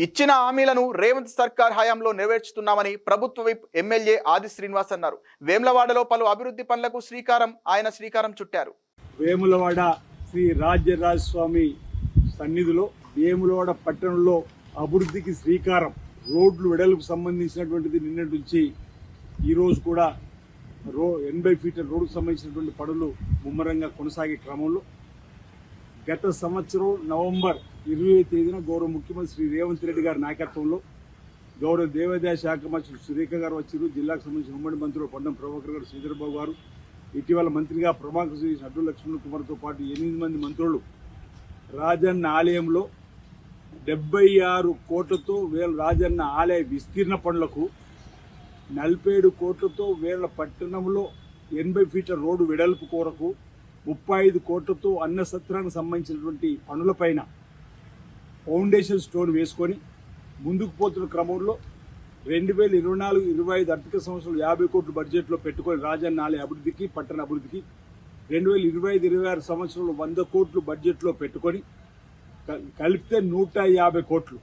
ఇచ్చిన హామీలను రేవంత్ సర్కార్ హయాంలో నెరవేర్చుతున్నామని ప్రభుత్వ విప్ ఎమ్మెల్యే ఆది శ్రీనివాస్ అన్నారు. వేములవాడలో పలు అభివృద్ధి పనులకు ఆయన శ్రీకారం చుట్టారు. వేములవాడ శ్రీ రాజ్యరాజస్వామి సన్నిధిలో వేములవాడ పట్టణంలో అభివృద్ధికి శ్రీకారం. రోడ్లు వెడల్పు సంబంధించినటువంటిది నిన్నటి నుంచి ఈ రోజు కూడా 80 ఫీట్ల రోడ్డుకు సంబంధించినటువంటి పనులు ముమ్మరంగా కొనసాగే క్రమంలో గత సంవత్సరం నవంబర్ 20వ తేదీన గౌరవ ముఖ్యమంత్రి శ్రీ రేవంత్ రెడ్డి గారి నాయకత్వంలో గౌరవ దేవాదాయ శాఖ మంత్రి సురేఖ గారు వచ్చారు. జిల్లాకు సంబంధించిన ఉమ్మడి మంత్రులు పొన్నం ప్రభాకర్ గారు, శ్రీధర్బాబు గారు, ఇటీవల మంత్రిగా ప్రభాకర్ శ్రీ అడ్డు లక్ష్మణ్ కుమార్తో పాటు 8 మంది మంత్రులు రాజన్న ఆలయంలో 76 కోట్లతో రాజన్న ఆలయ విస్తీర్ణ పనులకు, 47 కోట్లతో వేల పట్టణంలో 80 ఫీట్ల రోడ్డు వెడల్పు కొరకు, 35 కోట్లతో అన్న సత్రానికి సంబంధించినటువంటి పనులపైన ఫౌండేషన్ స్టోన్ వేసుకొని ముందుకు పోతున్న క్రమంలో 2024-25 ఆర్థిక సంవత్సరం 50 కోట్ల బడ్జెట్లో పెట్టుకొని రాజన్న ఆలయ అభివృద్ధికి, పట్టణ అభివృద్ధికి 2025-26 సంవత్సరంలో 100 కోట్లు బడ్జెట్లో పెట్టుకొని కలిపితే 150 కోట్లు.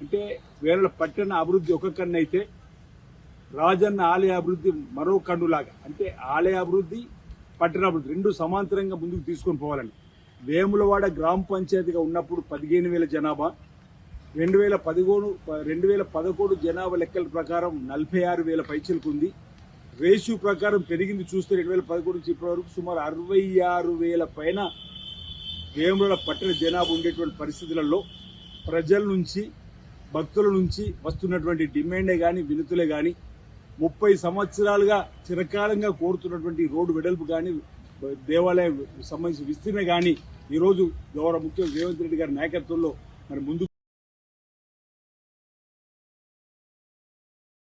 అంటే వేల పట్టణ అభివృద్ధి ఒక కన్ను అయితే రాజన్న ఆలయ అభివృద్ధి మరో కన్నులాగా, అంటే ఆలయ అభివృద్ధి, పట్టణాభివృద్ధి రెండు సమాంతరంగా ముందుకు తీసుకొని పోవాలని. వేములవాడ గ్రామ పంచాయతీగా ఉన్నప్పుడు 15,000 జనాభా, 2011 జనాభా లెక్కల ప్రకారం 46,000 పైచలకు ఉంది. రేషియో ప్రకారం పెరిగింది చూస్తే 2011 నుంచి ఇప్పటి వరకు సుమారు 66,000 పైన వేములవాడ పట్టణ జనాభా ఉండేటువంటి పరిస్థితులలో ప్రజల నుంచి, భక్తుల నుంచి వస్తున్నటువంటి డిమాండే కానీ, వినతులే కానీ, 30 సంవత్సరాలుగా చిరకాలంగా కోరుతున్నటువంటి రోడ్డు వెడల్పు కానీ, దేవాలయం సంబంధించిన విస్తీర్ణ కానీ ఈరోజు గౌరవ ముఖ్యమంత్రి రేవంత్ రెడ్డి గారి నాయకత్వంలో మరి ముందు